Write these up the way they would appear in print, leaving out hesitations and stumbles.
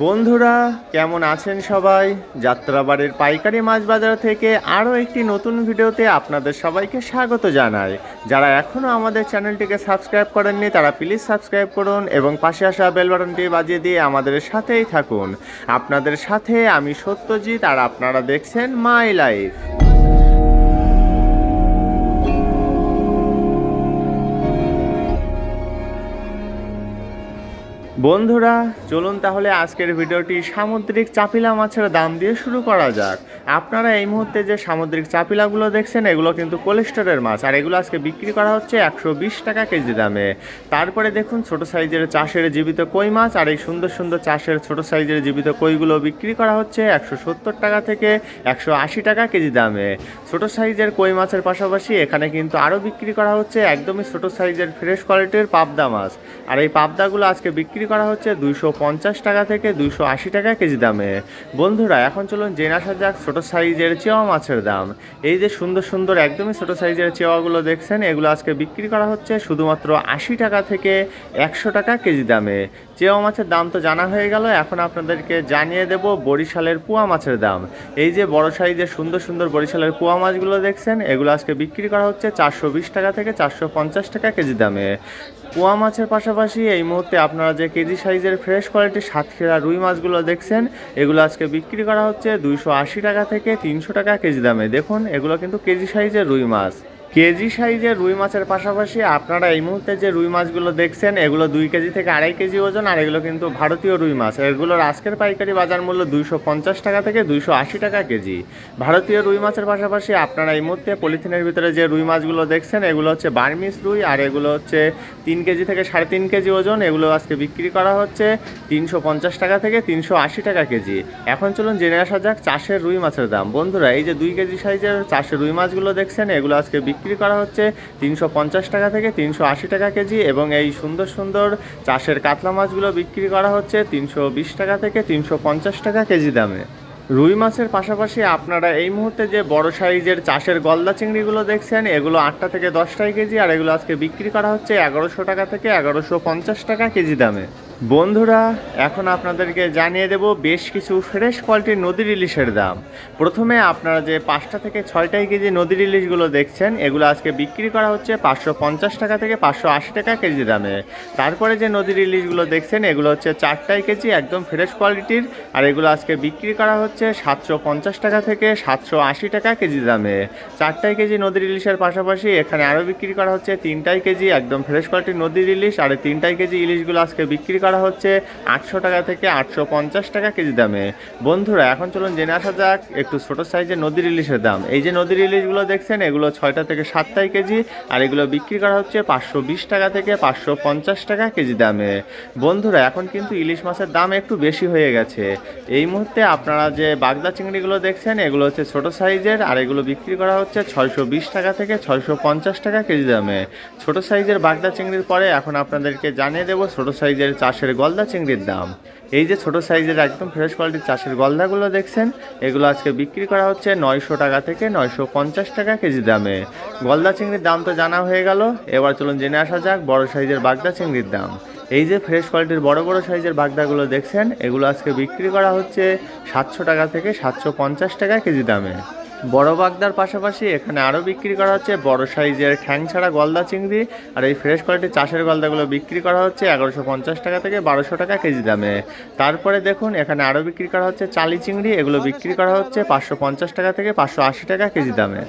বন্ধুরা, কেমন আছেন সবাই? যাত্রাবাড়ির পাইকারি মাছ বাজার থেকে আরও একটি নতুন ভিডিওতে আপনাদের সবাইকে স্বাগত জানাই। যারা এখনও আমাদের চ্যানেলটিকে সাবস্ক্রাইব করেননি তারা প্লিজ সাবস্ক্রাইব করুন এবং পাশে আসা বেল বাটনটি বাজিয়ে দিয়ে আমাদের সাথেই থাকুন। আপনাদের সাথে আমি সত্যজিৎ, আর আপনারা দেখছেন মাই লাইফ। বন্ধুরা, চলুন তাহলে আজকের ভিডিওটি সামুদ্রিক চাপিলা মাছের দাম দিয়ে শুরু করা যাক। আপনারা এই মুহূর্তে যে সামুদ্রিক চাপিলাগুলো দেখছেন এগুলো কিন্তু কোলেস্টোরের মাছ, আর এগুলো আজকে বিক্রি করা হচ্ছে 120 টাকা কেজি দামে। তারপরে দেখুন ছোট সাইজের চাষের জীবিত কই মাছ, আর এই সুন্দর সুন্দর চাষের ছোট সাইজের জীবিত কইগুলো বিক্রি করা হচ্ছে 170 টাকা থেকে 180 টাকা কেজি দামে। ছোট সাইজের কই মাছের পাশাপাশি এখানে কিন্তু আরও বিক্রি করা হচ্ছে একদমই ছোট সাইজের ফ্রেশ কোয়ালিটির পাবদা মাছ, আর এই পাবদাগুলো আজকে বিক্রি করা হচ্ছে 250 টাকা থেকে 280 টাকা কেজি দামে। বন্ধুরা, এখন চলুন জেনে আসা যাক ছোট সাইজের চেওয়া মাছের দাম। এই যে সুন্দর সুন্দর একদমই ছোট সাইজের চেওয়াগুলো দেখছেন এগুলো আজকে বিক্রি করা হচ্ছে শুধুমাত্র 80 টাকা থেকে 100 টাকা কেজি দামে। চেওয়া মাছের দাম তো জানা হয়ে গেল, এখন আপনাদেরকে জানিয়ে দেব বরিশালের পোয়া মাছের দাম। এই যে বড় সাইজের সুন্দর সুন্দর বরিশালের পোয়া মাছগুলো দেখছেন এগুলো আজকে বিক্রি করা হচ্ছে 420 টাকা থেকে 450 টাকা কেজি দামে। পোয়া মাছের পাশাপাশি এই মুহূর্তে আপনারা যে কেজি সাইজের ফ্রেশ কোয়ালিটির সাতক্ষীরা রুই মাছগুলো দেখছেন এগুলো আজকে বিক্রি করা হচ্ছে 280 টাকা থেকে 300 টাকা কেজি দামে। দেখুন এগুলো কিন্তু কেজি সাইজের রুই মাছ। কেজি সাইজের রুই মাছের পাশাপাশি আপনারা এই মুহূর্তে যে রুই মাছগুলো দেখছেন এগুলো 2 কেজি থেকে 2.5 কেজি ওজন, আর এগুলো কিন্তু ভারতীয় রুই মাছ। এগুলোর আজকের পাইকারি বাজার মূল্য 250 টাকা থেকে 280 টাকা কেজি। ভারতীয় রুই মাছের পাশাপাশি আপনারা এই মুহূর্তে পলিথিনের ভিতরে যে রুই মাছগুলো দেখছেন এগুলো হচ্ছে বার্মিস রুই, আর এগুলো হচ্ছে 3 কেজি থেকে 3.5 কেজি ওজন। এগুলো আজকে বিক্রি করা হচ্ছে 350 টাকা থেকে 380 টাকা কেজি। এখন চলুন জেনে আসা যাক চাষের রুই মাছের দাম। বন্ধুরা, এই যে 2 কেজি সাইজের চাষের রুই মাছগুলো দেখছেন এগুলো আজকে বিক্রি করা হচ্ছে 350 টাকা থেকে 380 টাকা কেজি, এবং এই সুন্দর সুন্দর চাষের কাতলা মাছগুলো বিক্রি করা হচ্ছে 320 টাকা থেকে 350 টাকা কেজি দামে। রুই মাছের পাশাপাশি আপনারা এই মুহূর্তে যে বড় সাইজের চাষের গলদা চিংড়িগুলো দেখছেন এগুলো 8টা থেকে 10টাই কেজি, আর এগুলো আজকে বিক্রি করা হচ্ছে 1100 টাকা থেকে 1150 টাকা কেজি দামে। বন্ধুরা, এখন আপনাদেরকে জানিয়ে দেব বেশ কিছু ফ্রেশ কোয়ালিটির নদীর ইলিশের দাম। প্রথমে আপনারা যে 5টা থেকে 6টাই কেজি নদীর ইলিশগুলো দেখছেন এগুলো আজকে বিক্রি করা হচ্ছে 550 টাকা থেকে 580 টাকা কেজি দামে। তারপরে যে নদীর ইলিশগুলো দেখছেন এগুলো হচ্ছে 4টাই কেজি একদম ফ্রেশ কোয়ালিটির, আর এগুলো আজকে বিক্রি করা হচ্ছে 750 টাকা থেকে 780 টাকা কেজি দামে। 4টাই কেজি নদীর ইলিশের পাশাপাশি এখানে আরও বিক্রি করা হচ্ছে 3টাই কেজি একদম ফ্রেশ কোয়ালিটির নদীর ইলিশ, আর এই 3টাই কেজি ইলিশগুলো আজকে বিক্রি করা হচ্ছে 800 টাকা থেকে 850 টাকা কেজি দামে। বন্ধুরা, এখন চলুন জেনে আসা যাক একটু ছোট সাইজের নদীর ইলিশের দাম। এই যে নদীর ইলিশগুলো দেখছেন এগুলো 6টা থেকে 7টাই কেজি, আর এগুলো বিক্রি করা হচ্ছে 520 টাকা থেকে 550 টাকা কেজি দামে। বন্ধুরা, এখন কিন্তু ইলিশ মাছের দাম একটু বেশি হয়ে গেছে। এই মুহূর্তে আপনারা যে বাগদা চিংড়িগুলো দেখছেন এগুলো হচ্ছে ছোট সাইজের, আর এগুলো বিক্রি করা হচ্ছে 620 টাকা থেকে 650 টাকা কেজি দামে। ছোট সাইজের বাগদা চিংড়ির পরে এখন আপনাদেরকে জানিয়ে দেবো ছোট সাইজের চাষের গলদা চিংড়ির দাম। এই যে ছোট সাইজের একদম ফ্রেশ কোয়ালিটির চাষের গলদাগুলো দেখছেন এগুলো আজকে বিক্রি করা হচ্ছে 900 টাকা থেকে 950 টাকা কেজি দামে। গলদা চিংড়ির দাম তো জানা হয়ে গেল, এবার চলুন জেনে আসা যাক বড় সাইজের বাগদা চিংড়ির দাম। এই যে ফ্রেশ কোয়ালিটির বড় বড় সাইজের বাগদাগুলো দেখছেন এগুলো আজকে বিক্রি করা হচ্ছে 700 টাকা থেকে 750 টাকা কেজি দামে। বড় বাগদার পাশাপাশি এখানে আরও বিক্রি করা হচ্ছে বড় সাইজের ঠ্যাং ছাড়া গলদা চিংড়ি, আর এই ফ্রেশ কোয়ালিটির চাষের গলদাগুলো বিক্রি করা হচ্ছে 1150 টাকা থেকে 1200 টাকা কেজি দামে। তারপরে দেখুন এখানে আরও বিক্রি করা হচ্ছে চালি চিংড়ি, এগুলো বিক্রি করা হচ্ছে 550 টাকা থেকে 580 টাকা কেজি দামে।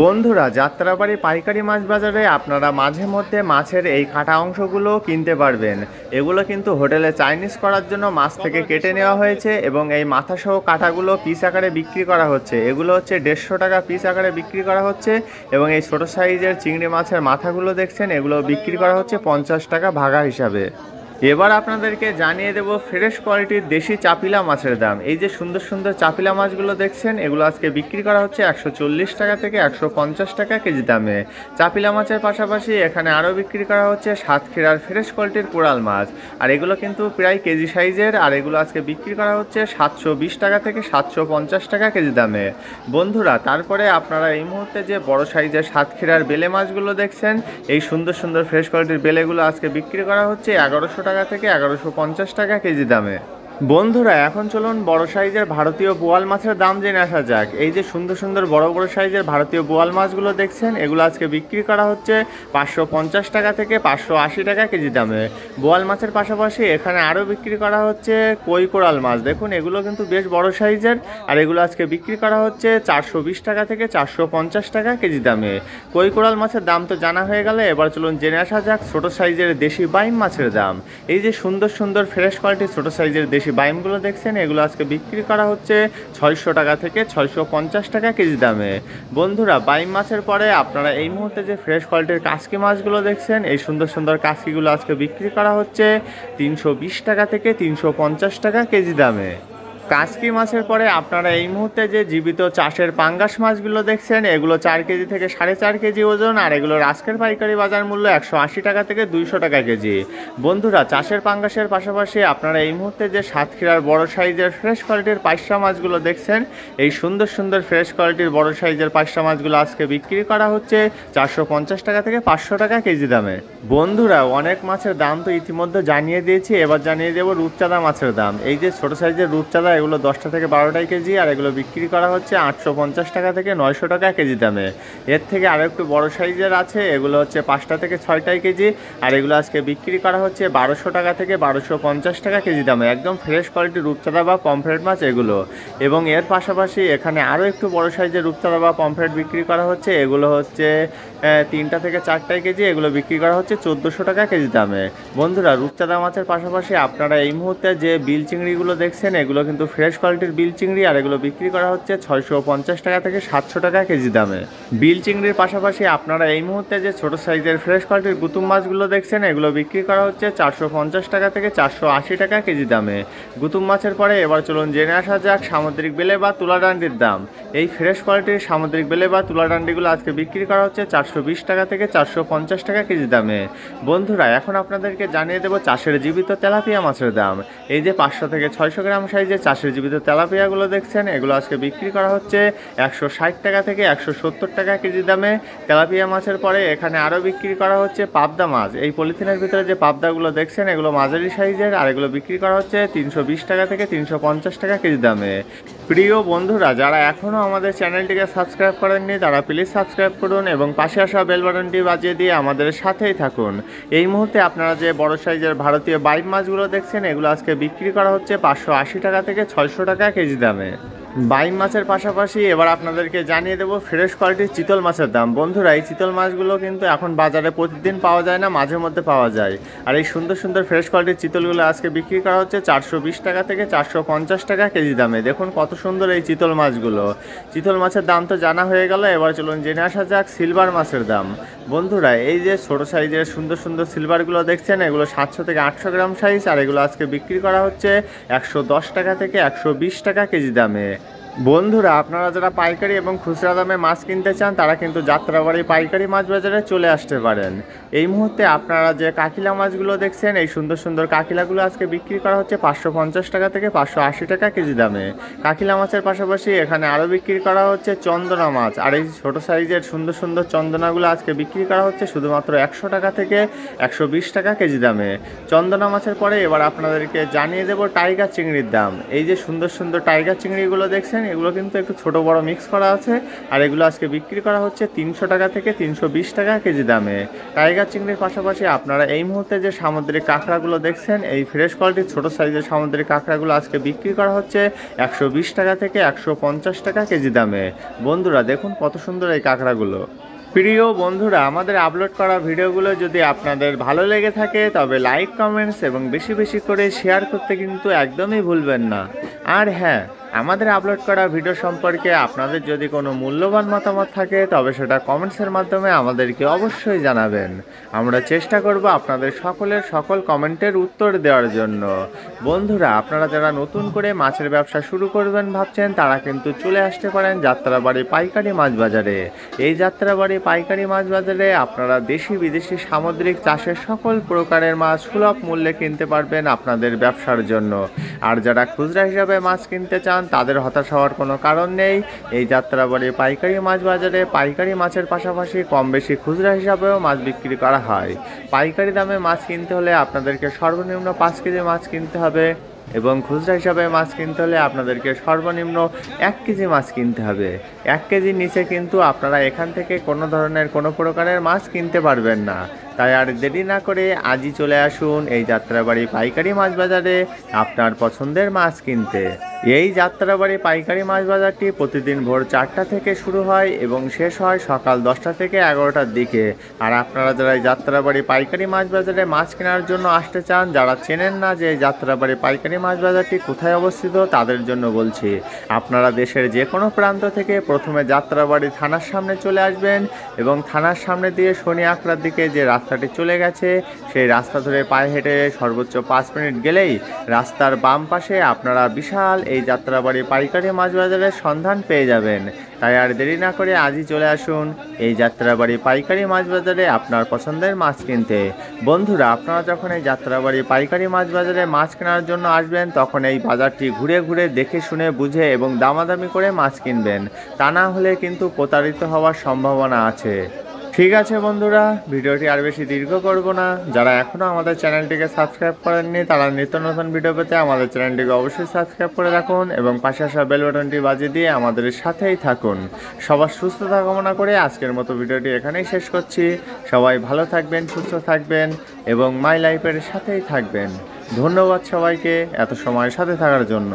বন্ধুরা, যাত্রাবাড়ি পাইকারি মাছ বাজারে আপনারা মাঝে মধ্যে মাছের এই কাটা অংশগুলো কিনতে পারবেন। এগুলো কিন্তু হোটেলে চাইনিজ করার জন্য মাছ থেকে কেটে নেওয়া হয়েছে, এবং এই মাথাসহ কাটাগুলো পিস আকারে বিক্রি করা হচ্ছে। এগুলো হচ্ছে 150 টাকা পিস আকারে বিক্রি করা হচ্ছে, এবং এই ছোট সাইজের চিংড়ি মাছের মাথাগুলো দেখছেন এগুলো বিক্রি করা হচ্ছে 50 টাকা ভাগা হিসাবে। এবার আপনাদেরকে জানিয়ে দেব ফ্রেশ কোয়ালিটির দেশি চাপিলা মাছের দাম। এই যে সুন্দর সুন্দর চাপিলা মাছগুলো দেখছেন এগুলো আজকে বিক্রি করা হচ্ছে 140 টাকা থেকে 150 টাকা কেজি দামে। চাপিলা মাছের পাশাপাশি এখানে আরও বিক্রি করা হচ্ছে সাতক্ষীরার ফ্রেশ কোয়ালিটির কোরাল মাছ, আর এগুলো কিন্তু প্রায় কেজি সাইজের, আর এগুলো আজকে বিক্রি করা হচ্ছে 720 টাকা থেকে 750 টাকা কেজি দামে। বন্ধুরা, তারপরে আপনারা এই মুহূর্তে যে বড় সাইজের সাতক্ষীরার বেলে মাছগুলো দেখছেন এই সুন্দর সুন্দর ফ্রেশ কোয়ালিটির বেলেগুলো আজকে বিক্রি করা হচ্ছে 1100 টাকা থেকে 1150 টাকা কেজি দামে। বন্ধুরা এখন চলুন বড় সাইজের ভারতীয় বোয়াল মাছের দাম জেনে আসা যাক। এই যে সুন্দর সুন্দর বড় বড় সাইজের ভারতীয় বোয়াল মাছগুলো দেখছেন, এগুলো আজকে বিক্রি করা হচ্ছে 550 টাকা থেকে 580 টাকা কেজি দামে। বোয়াল মাছের পাশাপাশি এখানে আরও বিক্রি করা হচ্ছে কই কোরাল মাছ। দেখুন এগুলো কিন্তু বেশ বড় সাইজের, আর এগুলো আজকে বিক্রি করা হচ্ছে 420 টাকা থেকে 450 টাকা কেজি দামে। কই কোরাল মাছের দাম তো জানা হয়ে গেলে এবার চলুন জেনে আসা যাক ছোট সাইজের দেশি বাইম মাছের দাম। এই যে সুন্দর সুন্দর ফ্রেশ কোয়ালিটির ছোট সাইজের দেশি বাইমগুলো দেখছেন, এগুলো আজকে বিক্রি করা হচ্ছে 600 টাকা থেকে 650 টাকা কেজি দামে। বন্ধুরা বাইম মাছের পরে আপনারা এই মুহূর্তে যে ফ্রেশ কোয়ালিটির কাসকি মাছগুলো দেখছেন, এই সুন্দর সুন্দর কাসকিগুলো আজকে বিক্রি করা হচ্ছে 320 টাকা থেকে 350 টাকা কেজি দামে। কাসকি মাছের পরে আপনারা এই মুহূর্তে যে জীবিত চাষের পাঙ্গাস মাছগুলো দেখছেন, এগুলো 4 কেজি থেকে 4.5 কেজি ওজন, আর এগুলোর আজকের পাইকারি বাজার মূল্য 180 টাকা থেকে 200 টাকা কেজি। বন্ধুরা চাষের পাঙ্গাসের পাশাপাশি আপনারা এই মুহূর্তে যে সাতক্ষীরার বড় সাইজের ফ্রেশ কোয়ালিটির পাইসা মাছগুলো দেখছেন, এই সুন্দর সুন্দর ফ্রেশ কোয়ালিটির বড় সাইজের পাইসা মাছগুলো আজকে বিক্রি করা হচ্ছে 450 টাকা থেকে 500 টাকা কেজি দামে। বন্ধুরা অনেক মাছের দাম তো ইতিমধ্যে জানিয়ে দিয়েছি, এবার জানিয়ে দেবো রূপচাঁদা মাছের দাম। এই যে ছোট সাইজের রূপচাঁদা, এগুলো 10টা থেকে 12টাই কেজি, আর এগুলো বিক্রি করা হচ্ছে 850 টাকা থেকে 900 টাকা কেজি দামে। এর থেকে আরও একটু বড় সাইজের আছে, এগুলো হচ্ছে 5টা থেকে 6টাই কেজি, আর এগুলো আজকে বিক্রি করা হচ্ছে 1200 টাকা থেকে 1250 টাকা কেজি দামে। একদম ফ্রেশ কোয়ালিটির রূপচাঁদা বা পমফ্রেট মাছ এগুলো। এবং এর পাশাপাশি এখানে আরও একটু বড় সাইজের রূপচাঁদা বা পমফ্রেট বিক্রি করা হচ্ছে, এগুলো হচ্ছে 3টা থেকে 4টাই কেজি, এগুলো বিক্রি করা হচ্ছে 1400 টাকা কেজি দামে। বন্ধুরা রূপচাঁদা মাছের পাশাপাশি আপনারা এই মুহূর্তে যে বিল চিংড়িগুলো দেখছেন, এগুলো কিন্তু ফ্রেশ কোয়ালিটির বিল চিংড়ি, আর এগুলো বিক্রি করা হচ্ছে 650 টাকা থেকে 700 টাকা কেজি দামে। বিল চিংড়ির পাশাপাশি আপনারা এই মুহূর্তে যে ছোট সাইজের ফ্রেশ কোয়ালিটির গুতুম মাছগুলো দেখছেন, এগুলো বিক্রি করা হচ্ছে 450 টাকা থেকে 480 টাকা কেজি দামে। গুতুম মাছের পরে এবার চলুন জেনে আসা যাক সামুদ্রিক বেলে বা তুলাডান্ডির দাম। এই ফ্রেশ কোয়ালিটির সামুদ্রিক বেলে বা তুলাডান্ডিগুলো আজকে বিক্রি করা হচ্ছে 420 টাকা থেকে 450 টাকা কেজি দামে। বন্ধুরা এখন আপনাদেরকে জানিয়ে দেবো চাষের জীবিত তেলাপিয়া মাছের দাম। এই যে 500 থেকে 600 গ্রাম সাইজের চাষের জীবিত তেলাপিয়াগুলো দেখছেন, এগুলো আজকে বিক্রি করা হচ্ছে 160 টাকা থেকে 170 টাকা কেজি দামে। তেলাপিয়া মাছের পরে এখানে আরও বিক্রি করা হচ্ছে পাবদা মাছ। এই পলিথিনের ভিতরে যে পাবদাগুলো দেখছেন, এগুলো মাঝারি সাইজের, আর এগুলো বিক্রি করা হচ্ছে 320 টাকা থেকে 350 টাকা কেজি দামে। প্রিয় বন্ধুরা যারা এখনও আমাদের চ্যানেলটিকে সাবস্ক্রাইব করেননি, তারা প্লিজ সাবস্ক্রাইব করুন এবং পাশে আসা বেল বাটনটি বাজিয়ে দিয়ে আমাদের সাথেই থাকুন। এই মুহূর্তে আপনারা যে বড় সাইজের ভারতীয় বাইম মাছগুলো দেখছেন, এগুলো আজকে বিক্রি করা হচ্ছে 580 টাকা থেকে 600 টাকা কেজি দামে। বাইম মাছের পাশাপাশি এবার আপনাদেরকে জানিয়ে দেবো ফ্রেশ কোয়ালিটির চিতল মাছের দাম। বন্ধুরা এই চিতল মাছগুলো কিন্তু এখন বাজারে প্রতিদিন পাওয়া যায় না, মাঝে মধ্যে পাওয়া যায়। আর এই সুন্দর সুন্দর ফ্রেশ কোয়ালিটির চিতলগুলো আজকে বিক্রি করা হচ্ছে 420 টাকা থেকে 450 টাকা কেজি দামে। দেখুন কত সুন্দর এই চিতল মাছগুলো। চিতল মাছের দাম তো জানা হয়ে গেল, এবার চলুন জেনে আসা যাক সিলভার মাছের দাম। বন্ধুরা এই যে ছোট সাইজের সুন্দর সুন্দর সিলভারগুলো দেখছেন, এগুলো 700 থেকে 800 গ্রাম সাইজ, আর এগুলো আজকে বিক্রি করা হচ্ছে 110 টাকা থেকে 120 টাকা কেজি দামে। বন্ধুরা আপনারা যারা পাইকারি এবং খুচরা দামে মাছ কিনতে চান, তারা কিন্তু যাত্রাবাড়ি পাইকারি মাছ বাজারে চলে আসতে পারেন। এই মুহূর্তে আপনারা যে কাকিলা মাছগুলো দেখছেন, এই সুন্দর সুন্দর কাকিলাগুলো আজকে বিক্রি করা হচ্ছে 550 টাকা থেকে 580 টাকা কেজি দামে। কাকিলা মাছের পাশাপাশি এখানে আরও বিক্রি করা হচ্ছে চন্দনা মাছ, আর এই ছোট সাইজের সুন্দর সুন্দর চন্দনাগুলো আজকে বিক্রি করা হচ্ছে শুধুমাত্র 100 টাকা থেকে 120 টাকা কেজি দামে। চন্দনা মাছের পরে এবার আপনাদেরকে জানিয়ে দেবো টাইগার চিংড়ির দাম। এই যে সুন্দর সুন্দর টাইগার চিংড়িগুলো দেখছেন, এগুলো কিন্তু একটু ছোট বড় মিক্স করা আছে, আর এগুলো আজকে বিক্রি করা হচ্ছে 300 টাকা থেকে 320 টাকা কেজি দামে। টাইগার চিংড়ির পাশাপাশি আপনারা এই মুহূর্তে যে সামুদ্রিক কাঁকড়াগুলো দেখছেন, এই ফ্রেশ কোয়ালিটির ছোট সাইজের সামুদ্রিক কাঁকড়াগুলো আজকে বিক্রি করা হচ্ছে 120 টাকা থেকে 150 টাকা কেজি দামে। বন্ধুরা দেখুন কত সুন্দর এই কাঁকড়াগুলো। প্রিয় বন্ধুরা আমাদের আপলোড করা ভিডিওগুলো যদি আপনাদের ভালো লেগে থাকে, তবে লাইক কমেন্টস এবং বেশি বেশি করে শেয়ার করতে কিন্তু একদমই ভুলবেন না। আর হ্যাঁ, আমাদের আপলোড করা ভিডিও সম্পর্কে আপনাদের যদি কোনো মূল্যবান মতামত থাকে, তবে সেটা কমেন্টসের মাধ্যমে আমাদেরকে অবশ্যই জানাবেন। আমরা চেষ্টা করব আপনাদের সকলের সকল কমেন্টের উত্তর দেওয়ার জন্য। বন্ধুরা আপনারা যারা নতুন করে মাছের ব্যবসা শুরু করবেন ভাবছেন, তারা কিন্তু চলে আসতে পারেন যাত্রাবাড়ি পাইকারি মাছ বাজারে। এই যাত্রাবাড়ি পাইকারি মাছ বাজারে আপনারা দেশি বিদেশি সামুদ্রিক চাষের সকল প্রকারের মাছ সুলভ মূল্যে কিনতে পারবেন আপনাদের ব্যবসার জন্য। আর যারা খুচরা হিসাবে মাছ কিনতে চান, তাদের হতাশ হওয়ার কোনো কারণ নেই। এই যাত্রাবাড়ি পাইকারি মাছ বাজারে পাইকারি মাছের পাশাপাশি কম বেশি খুচরা হিসাবেও মাছ বিক্রি করা হয়। পাইকারি দামে মাছ কিনতে হলে আপনাদেরকে সর্বনিম্ন 5 কেজি মাছ কিনতে হবে। এবং খুচরা হিসাবে মাছ কিনতে হলে আপনাদেরকে সর্বনিম্ন 1 কেজি মাছ কিনতে হবে। 1 কেজির নিচে কিন্তু আপনারা এখান থেকে কোনো ধরনের কোনো প্রকারের মাছ কিনতে পারবেন না। তাই আর দেরি না করে আজই চলে আসুন এই যাত্রাবাড়ি পাইকারি মাছ বাজারে আপনার পছন্দের মাছ কিনতে। এই যাত্রাবাড়ি পাইকারি মাছ বাজারটি প্রতিদিন ভোর 4টা থেকে শুরু হয় এবং শেষ হয় সকাল 10টা থেকে 11টার দিকে। আর আপনারা যারা এই যাত্রাবাড়ি পাইকারি মাছ বাজারে মাছ কেনার জন্য আসতে চান, যারা চেনেন না যে এই যাত্রাবাড়ি পাইকারি মাছ বাজারটি কোথায় অবস্থিত, তাদের জন্য বলছি। আপনারা দেশের যে কোনো প্রান্ত থেকে প্রথমে যাত্রাবাড়ি থানার সামনে চলে আসবেন এবং থানার সামনে দিয়ে শনি আখড়ার দিকে যে রাস্তাটি চলে গেছে, সেই রাস্তা ধরে পায়ে হেঁটে সর্বোচ্চ 5 মিনিট গেলেই রাস্তার বাম পাশে আপনারা বিশাল এই যাত্রাবাড়ি পাইকারি মাছ বাজারের সন্ধান পেয়ে যাবেন। তাই আর দেরি না করে আজই চলে আসুন এই যাত্রাবাড়ি পাইকারি মাছ বাজারে আপনার পছন্দের মাছ কিনতে। বন্ধুরা, আপনারা যখন এই যাত্রাবাড়ি পাইকারি মাছ বাজারে মাছ কেনার জন্য আসবেন, তখন এই বাজারটি ঘুরে ঘুরে দেখে শুনে বুঝে এবং দামাদামি করে মাছ কিনবেন। তা না হলে কিন্তু প্রতারিত হওয়ার সম্ভাবনা আছে। ঠিক আছে বন্ধুরা, ভিডিওটি আর বেশি দীর্ঘ করব না। যারা এখনও আমাদের চ্যানেলটিকে সাবস্ক্রাইব করেননি, তারা নিত্য নতুন ভিডিও পেতে আমাদের চ্যানেলটিকে অবশ্যই সাবস্ক্রাইব করে রাখুন এবং পাশে আসা বেল বাটনটি বাজিয়ে দিয়ে আমাদের সাথেই থাকুন। সবার সুস্থতা কামনা করে আজকের মতো ভিডিওটি এখানেই শেষ করছি। সবাই ভালো থাকবেন, সুস্থ থাকবেন এবং মাই লাইফের সাথেই থাকবেন। ধন্যবাদ সবাইকে এত সময় সাথে থাকার জন্য।